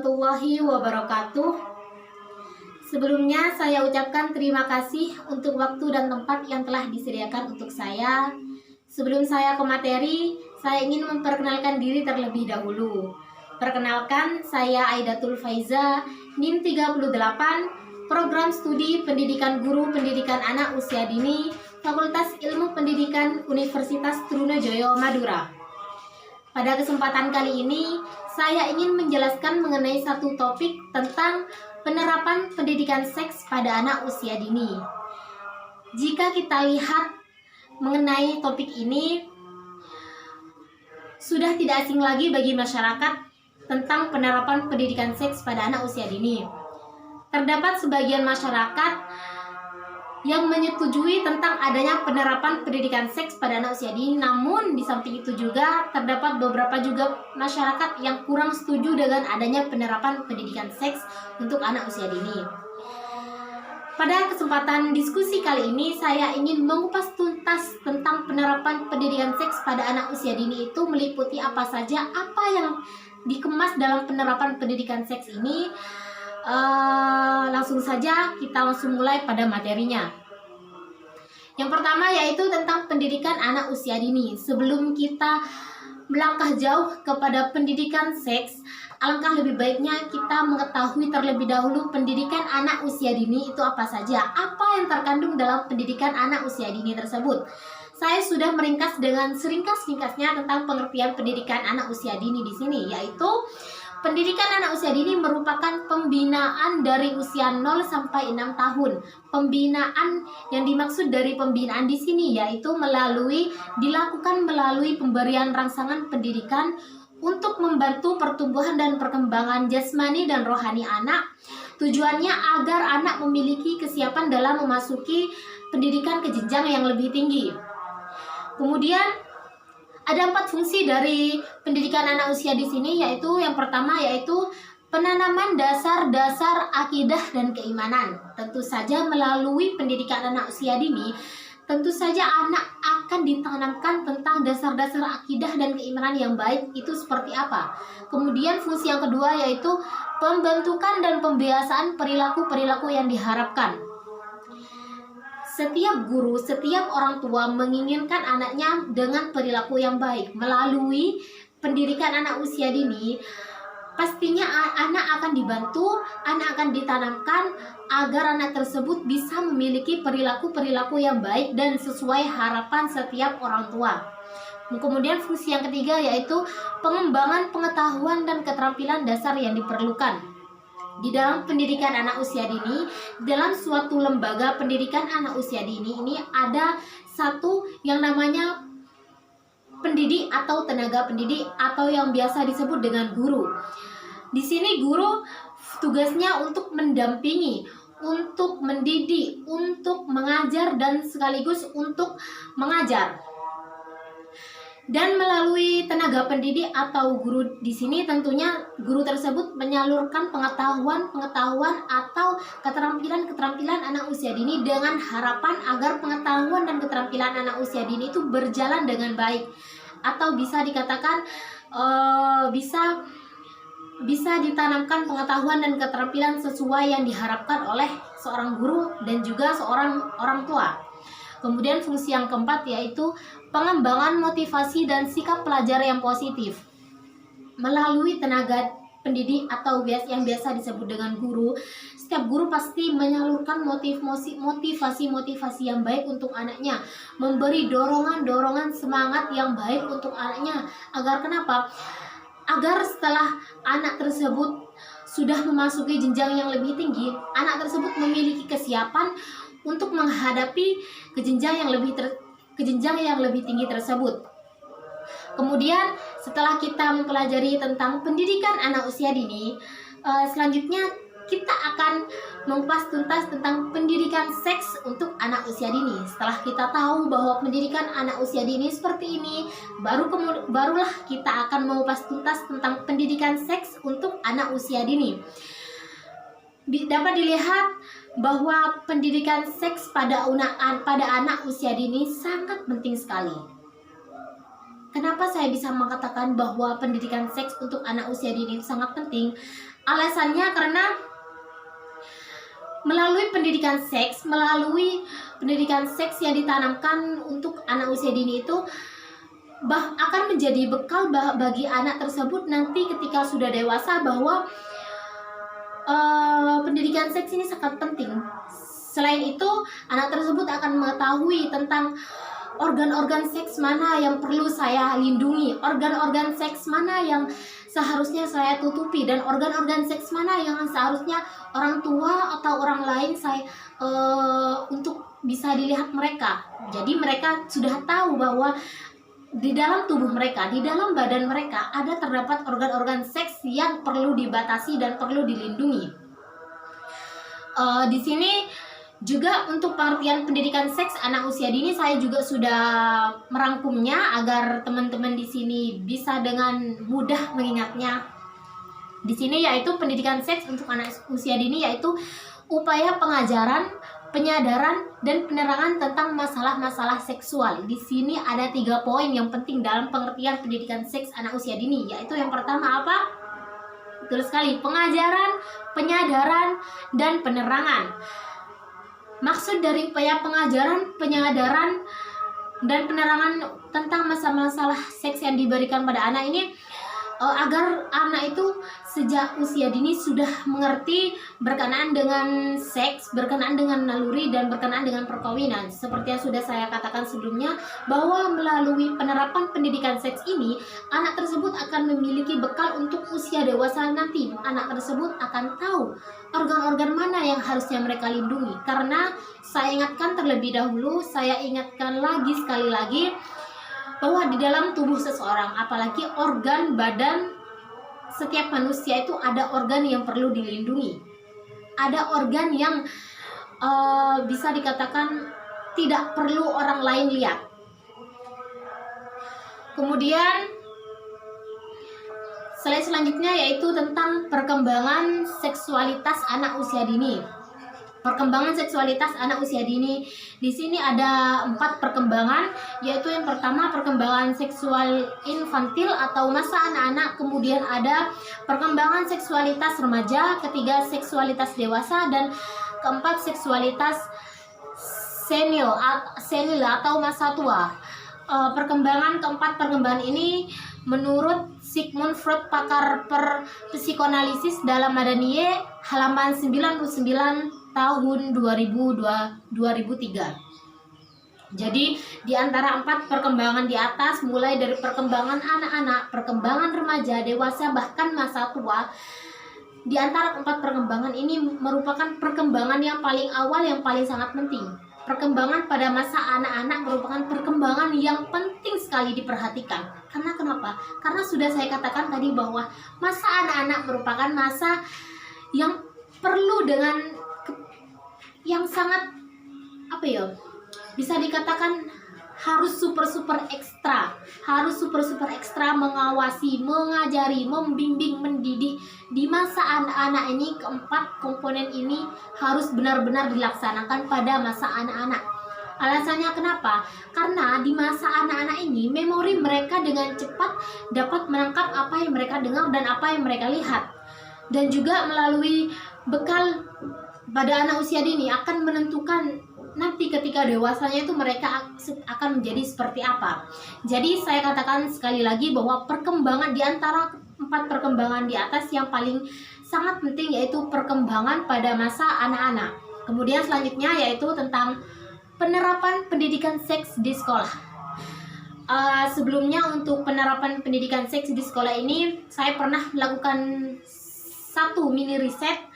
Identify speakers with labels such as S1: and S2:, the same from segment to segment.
S1: warahmatullahi wabarakatuh. Sebelumnya saya ucapkan terima kasih untuk waktu dan tempat yang telah disediakan untuk saya. Sebelum saya ke materi, saya ingin memperkenalkan diri terlebih dahulu. Perkenalkan, saya Aidatul Faiza, NIM 38, Program Studi Pendidikan Guru Pendidikan Anak Usia Dini, Fakultas Ilmu Pendidikan Universitas Trunojoyo, Madura. Pada kesempatan kali ini, saya ingin menjelaskan mengenai satu topik tentang penerapan pendidikan seks pada anak usia dini. Jika kita lihat mengenai topik ini, sudah tidak asing lagi bagi masyarakat tentang penerapan pendidikan seks pada anak usia dini. Terdapat sebagian masyarakat yang menyetujui tentang adanya penerapan pendidikan seks pada anak usia dini, namun di samping itu juga terdapat beberapa juga masyarakat yang kurang setuju dengan adanya penerapan pendidikan seks untuk anak usia dini. Pada kesempatan diskusi kali ini, saya ingin mengupas tuntas tentang penerapan pendidikan seks pada anak usia dini itu meliputi apa saja, apa yang dikemas dalam penerapan pendidikan seks ini. Langsung saja kita langsung mulai pada materinya. Yang pertama yaitu tentang pendidikan anak usia dini. Sebelum kita melangkah jauh kepada pendidikan seks, alangkah lebih baiknya kita mengetahui terlebih dahulu pendidikan anak usia dini itu apa saja, apa yang terkandung dalam pendidikan anak usia dini tersebut. Saya sudah meringkas dengan seringkas-ringkasnya tentang pengertian pendidikan anak usia dini di sini, yaitu pendidikan anak usia dini merupakan pembinaan dari usia 0 sampai 6 tahun. Pembinaan yang dimaksud dari pembinaan di sini yaitu dilakukan melalui pemberian rangsangan pendidikan untuk membantu pertumbuhan dan perkembangan jasmani dan rohani anak. Tujuannya agar anak memiliki kesiapan dalam memasuki pendidikan ke jenjang yang lebih tinggi. Kemudian ada 4 fungsi dari pendidikan anak usia di sini, yaitu yang pertama yaitu penanaman dasar-dasar akidah dan keimanan. Tentu saja melalui pendidikan anak usia dini, tentu saja anak akan ditanamkan tentang dasar-dasar akidah dan keimanan yang baik itu seperti apa. Kemudian fungsi yang kedua yaitu pembentukan dan pembiasaan perilaku-perilaku yang diharapkan. Setiap guru, setiap orang tua menginginkan anaknya dengan perilaku yang baik. Melalui pendidikan anak usia dini, pastinya anak akan dibantu, anak akan ditanamkan agar anak tersebut bisa memiliki perilaku-perilaku yang baik dan sesuai harapan setiap orang tua. Kemudian fungsi yang ketiga yaitu pengembangan pengetahuan dan keterampilan dasar yang diperlukan. Di dalam pendidikan anak usia dini, dalam suatu lembaga pendidikan anak usia dini ini ada satu yang namanya pendidik atau tenaga pendidik atau yang biasa disebut dengan guru. Di sini guru tugasnya untuk mendampingi, untuk mendidik, untuk mengajar dan sekaligus untuk mengajar. Dan melalui tenaga pendidik atau guru di sini tentunya guru tersebut menyalurkan pengetahuan atau keterampilan anak usia dini dengan harapan agar pengetahuan dan keterampilan anak usia dini itu berjalan dengan baik, atau bisa dikatakan bisa ditanamkan pengetahuan dan keterampilan sesuai yang diharapkan oleh seorang guru dan juga seorang orang tua. Kemudian fungsi yang keempat yaitu pengembangan motivasi dan sikap pelajar yang positif. Melalui tenaga pendidik atau yang biasa disebut dengan guru, setiap guru pasti menyalurkan motivasi yang baik untuk anaknya, memberi dorongan semangat yang baik untuk anaknya. Agar kenapa? Agar setelah anak tersebut sudah memasuki jenjang yang lebih tinggi, anak tersebut memiliki kesiapan untuk menghadapi ke jenjang yang lebih tinggi tersebut. Kemudian setelah kita mempelajari tentang pendidikan anak usia dini, selanjutnya kita akan mengupas tuntas tentang pendidikan seks untuk anak usia dini. Setelah kita tahu bahwa pendidikan anak usia dini seperti ini, barulah kita akan mengupas tuntas tentang pendidikan seks untuk anak usia dini. Dapat dilihat bahwa pendidikan seks pada anak usia dini sangat penting sekali. Kenapa saya bisa mengatakan bahwa pendidikan seks untuk anak usia dini sangat penting? Alasannya karena melalui pendidikan seks yang ditanamkan untuk anak usia dini itu akan menjadi bekal bagi anak tersebut nanti ketika sudah dewasa, bahwa pendidikan seks ini sangat penting. Selain itu, anak tersebut akan mengetahui tentang organ-organ seks mana yang perlu saya lindungi, organ-organ seks mana yang seharusnya saya tutupi, dan organ-organ seks mana yang seharusnya orang tua atau orang lain untuk bisa dilihat mereka. Jadi mereka sudah tahu bahwa di dalam tubuh mereka, di dalam badan mereka terdapat organ-organ seks yang perlu dibatasi dan perlu dilindungi. Di sini juga untuk pengertian pendidikan seks anak usia dini saya juga sudah merangkumnya agar teman-teman di sini bisa dengan mudah mengingatnya. Di sini yaitu pendidikan seks untuk anak usia dini yaitu upaya pengajaran, penyadaran, dan penerangan tentang masalah-masalah seksual. Di sini ada 3 poin yang penting dalam pengertian pendidikan seks anak usia dini, yaitu yang pertama apa? Betul sekali, pengajaran, penyadaran, dan penerangan. Maksud dari upaya pengajaran, penyadaran, dan penerangan tentang masalah-masalah seks yang diberikan pada anak ini agar anak itu sejak usia dini sudah mengerti berkenaan dengan seks, berkenaan dengan naluri, dan berkenaan dengan perkawinan. Seperti yang sudah saya katakan sebelumnya, bahwa melalui penerapan pendidikan seks ini, anak tersebut akan memiliki bekal untuk usia dewasa nanti. Anak tersebut akan tahu organ-organ mana yang harusnya mereka lindungi. Karena saya ingatkan terlebih dahulu, saya ingatkan lagi sekali lagi, bahwa di dalam tubuh seseorang, apalagi organ badan setiap manusia itu ada organ yang perlu dilindungi. Ada organ yang bisa dikatakan tidak perlu orang lain lihat. Kemudian selanjutnya yaitu tentang perkembangan seksualitas anak usia dini. Perkembangan seksualitas anak usia dini. Di sini ada 4 perkembangan, yaitu yang pertama perkembangan seksual infantil atau masa anak-anak, kemudian ada perkembangan seksualitas remaja, ketiga seksualitas dewasa, dan keempat seksualitas senil atau masa tua. Perkembangan ini menurut Sigmund Freud, pakar psikanalisis, dalam Madanie halaman 99 tahun 2003. Jadi di antara 4 perkembangan di atas, mulai dari perkembangan anak-anak, perkembangan remaja, dewasa, bahkan masa tua, di antara 4 perkembangan ini merupakan perkembangan yang paling awal, yang paling sangat penting. Perkembangan pada masa anak-anak merupakan perkembangan yang penting sekali diperhatikan. Karena kenapa? Karena sudah saya katakan tadi bahwa masa anak-anak merupakan masa yang perlu dengan yang sangat bisa dikatakan harus super ekstra mengawasi, mengajari, membimbing, mendidik. Di masa anak-anak ini, keempat komponen ini harus benar-benar dilaksanakan pada masa anak-anak. Alasannya kenapa? Karena di masa anak-anak ini memori mereka dengan cepat dapat menangkap apa yang mereka dengar dan apa yang mereka lihat. Dan juga melalui bekal pada anak usia dini akan menentukan nanti ketika dewasanya itu mereka akan menjadi seperti apa. Jadi saya katakan sekali lagi bahwa perkembangan di antara 4 perkembangan di atas yang paling sangat penting yaitu perkembangan pada masa anak-anak. Kemudian selanjutnya yaitu tentang penerapan pendidikan seks di sekolah. Sebelumnya untuk penerapan pendidikan seks di sekolah ini saya pernah melakukan 1 mini riset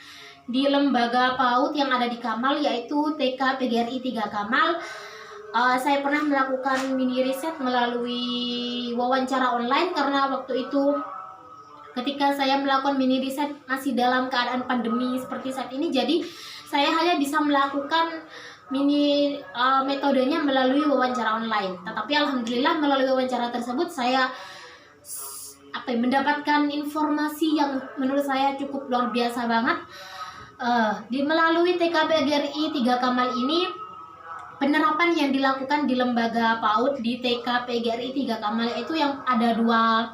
S1: di lembaga PAUD yang ada di Kamal, yaitu TK PGRI 3 Kamal. Saya pernah melakukan mini riset melalui wawancara online karena waktu itu ketika saya melakukan mini riset masih dalam keadaan pandemi seperti saat ini, jadi saya hanya bisa melakukan metodenya melalui wawancara online. Tetapi alhamdulillah melalui wawancara tersebut saya mendapatkan informasi yang menurut saya cukup luar biasa banget. Melalui TK PGRI 3 Kamal ini penerapan yang dilakukan di lembaga PAUD di TK PGRI 3 Kamal, yaitu yang ada dua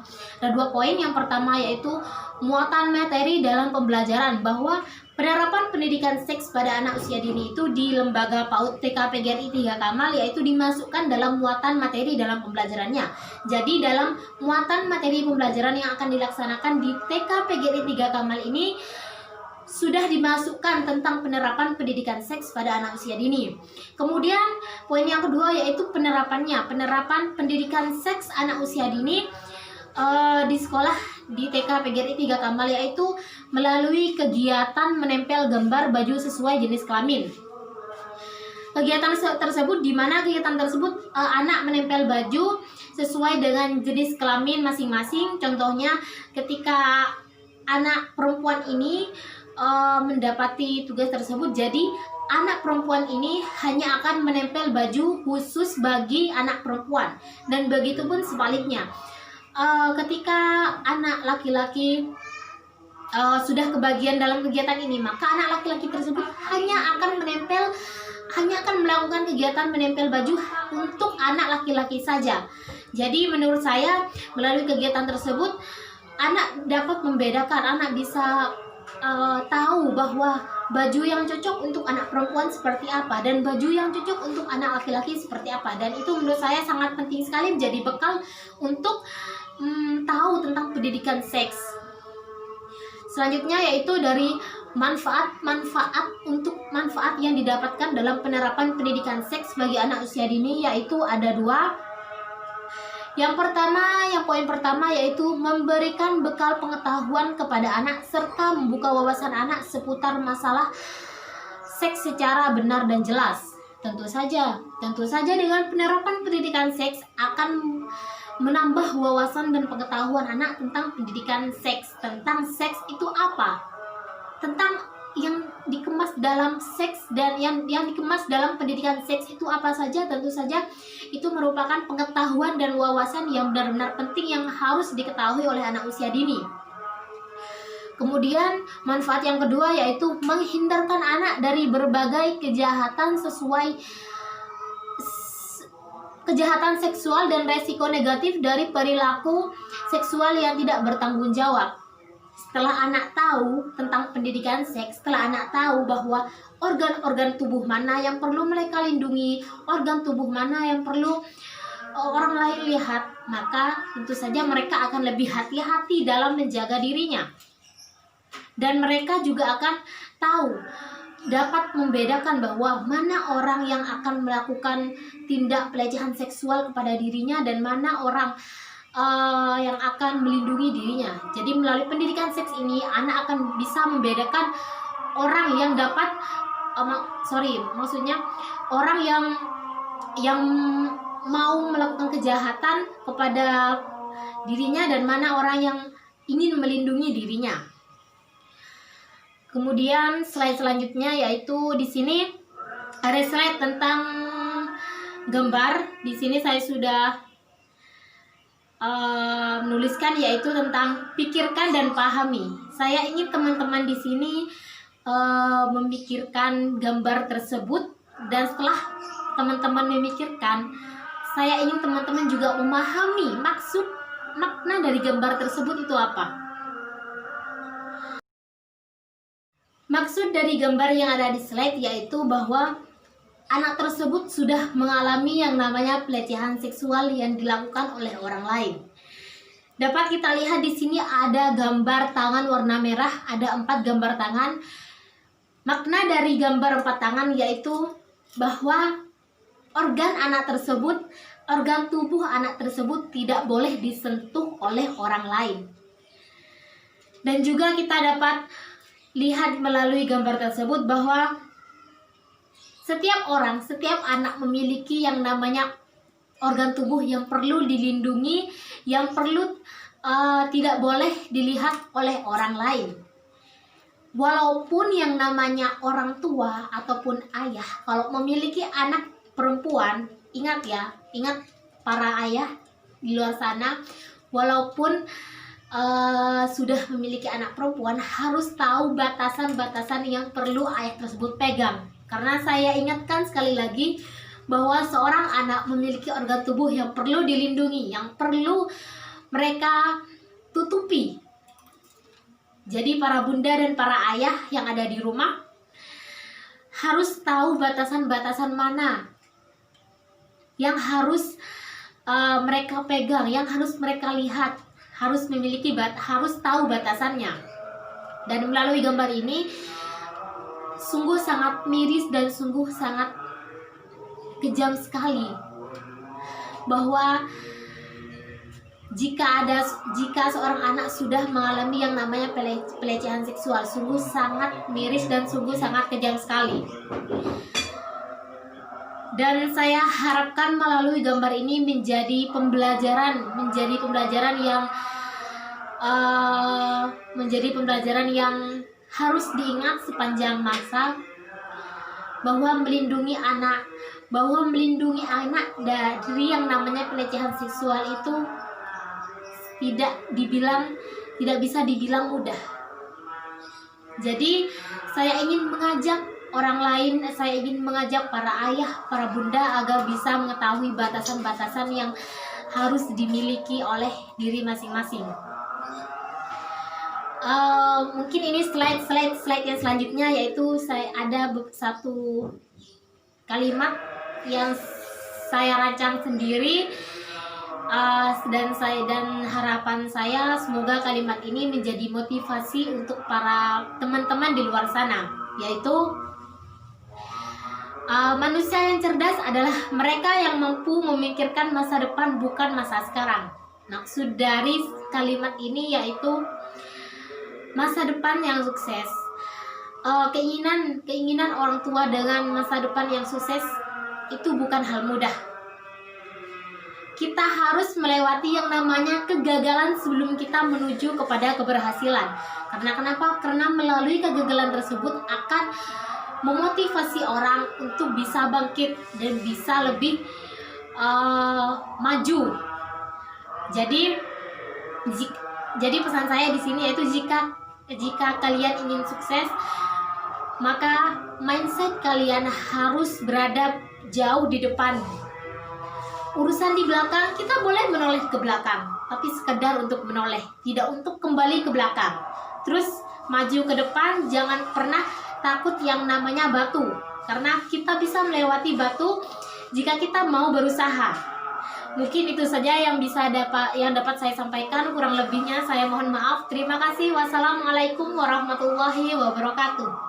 S1: poin. Yang pertama yaitu muatan materi dalam pembelajaran, bahwa penerapan pendidikan seks pada anak usia dini itu di lembaga PAUD TK PGRI 3 Kamal yaitu dimasukkan dalam muatan materi dalam pembelajarannya. Jadi dalam muatan materi pembelajaran yang akan dilaksanakan di TK PGRI 3 Kamal ini sudah dimasukkan tentang penerapan pendidikan seks pada anak usia dini. Kemudian poin yang kedua yaitu penerapan pendidikan seks anak usia dini di sekolah di TK PGRI 3 Kamal, yaitu melalui kegiatan menempel gambar baju sesuai jenis kelamin. Kegiatan tersebut, di mana kegiatan tersebut anak menempel baju sesuai dengan jenis kelamin masing-masing. Contohnya ketika anak perempuan ini mendapati tugas tersebut, jadi anak perempuan ini hanya akan menempel baju khusus bagi anak perempuan, dan begitu pun sebaliknya. Ketika anak laki-laki sudah kebagian dalam kegiatan ini, maka anak laki-laki tersebut hanya akan melakukan kegiatan menempel baju untuk anak laki-laki saja. Jadi menurut saya melalui kegiatan tersebut anak dapat membedakan, anak bisa tahu bahwa baju yang cocok untuk anak perempuan seperti apa dan baju yang cocok untuk anak laki-laki seperti apa, dan itu menurut saya sangat penting sekali menjadi bekal untuk tahu tentang pendidikan seks. Selanjutnya yaitu dari manfaat yang didapatkan dalam penerapan pendidikan seks bagi anak usia dini, yaitu ada dua. Poin pertama yaitu memberikan bekal pengetahuan kepada anak serta membuka wawasan anak seputar masalah seks secara benar dan jelas. Tentu saja dengan penerapan pendidikan seks akan menambah wawasan dan pengetahuan anak tentang pendidikan seks, tentang seks itu apa, tentang yang dikemas dalam seks dan yang dikemas dalam pendidikan seks itu apa saja. Tentu saja itu merupakan pengetahuan dan wawasan yang benar-benar penting yang harus diketahui oleh anak usia dini. Kemudian manfaat yang kedua yaitu menghindarkan anak dari berbagai kejahatan seksual dan resiko negatif dari perilaku seksual yang tidak bertanggung jawab. Setelah anak tahu tentang pendidikan seks, setelah anak tahu bahwa organ-organ tubuh mana yang perlu mereka lindungi, organ tubuh mana yang perlu orang lain lihat, maka tentu saja mereka akan lebih hati-hati dalam menjaga dirinya. Dan mereka juga akan tahu, dapat membedakan bahwa mana orang yang akan melakukan tindak pelecehan seksual kepada dirinya dan mana orang yang akan melindungi dirinya. Jadi melalui pendidikan seks ini anak akan bisa membedakan orang yang dapat orang yang mau melakukan kejahatan kepada dirinya dan mana orang yang ingin melindungi dirinya. Kemudian slide selanjutnya yaitu di sini ada slide tentang gambar. Di sini saya sudah menuliskan yaitu tentang pikirkan dan pahami. Saya ingin teman-teman di sini memikirkan gambar tersebut, dan setelah teman-teman memikirkan, saya ingin teman-teman juga memahami makna dari gambar tersebut itu apa. Maksud dari gambar yang ada di slide yaitu bahwa anak tersebut sudah mengalami yang namanya pelecehan seksual yang dilakukan oleh orang lain. Dapat kita lihat di sini ada gambar tangan warna merah, ada 4 gambar tangan. Makna dari gambar 4 tangan yaitu bahwa organ tubuh anak tersebut tidak boleh disentuh oleh orang lain. Dan juga kita dapat lihat melalui gambar tersebut bahwa setiap anak memiliki yang namanya organ tubuh yang perlu dilindungi, yang perlu tidak boleh dilihat oleh orang lain. Walaupun yang namanya orang tua ataupun ayah, kalau memiliki anak perempuan, ingat para ayah di luar sana, walaupun sudah memiliki anak perempuan, harus tahu batasan-batasan yang perlu ayah tersebut pegang. Karena saya ingatkan sekali lagi bahwa seorang anak memiliki organ tubuh yang perlu dilindungi, yang perlu mereka tutupi. Jadi para bunda dan para ayah yang ada di rumah harus tahu batasan-batasan mana yang harus mereka pegang, yang harus mereka lihat, harus tahu batasannya. Dan melalui gambar ini sungguh sangat miris dan sungguh sangat kejam sekali, bahwa jika seorang anak sudah mengalami yang namanya pelecehan seksual, sungguh sangat miris dan sungguh sangat kejam sekali. Dan saya harapkan melalui gambar ini menjadi pembelajaran yang harus diingat sepanjang masa, bahwa melindungi anak dari yang namanya pelecehan seksual itu tidak bisa dibilang mudah. Jadi saya ingin mengajak orang lain, saya ingin mengajak para ayah, para bunda agar bisa mengetahui batasan-batasan yang harus dimiliki oleh diri masing-masing. Mungkin ini slide yang selanjutnya, yaitu ada satu kalimat yang saya rancang sendiri, dan harapan saya semoga kalimat ini menjadi motivasi untuk para teman-teman di luar sana, yaitu manusia yang cerdas adalah mereka yang mampu memikirkan masa depan, bukan masa sekarang. Maksud dari kalimat ini yaitu masa depan yang sukses. Keinginan orang tua dengan masa depan yang sukses itu bukan hal mudah. Kita harus melewati yang namanya kegagalan sebelum kita menuju kepada keberhasilan. Karena melalui kegagalan tersebut akan memotivasi orang untuk bisa bangkit dan bisa lebih maju. Jadi pesan saya di sini yaitu jika kalian ingin sukses, maka mindset kalian harus berada jauh di depan. Urusan di belakang kita boleh menoleh ke belakang, tapi sekedar untuk menoleh, tidak untuk kembali ke belakang. Terus maju ke depan, jangan pernah takut yang namanya batu, karena kita bisa melewati batu jika kita mau berusaha. Mungkin itu saja yang dapat saya sampaikan. Kurang lebihnya saya mohon maaf. Terima kasih. Wassalamualaikum warahmatullahi wabarakatuh.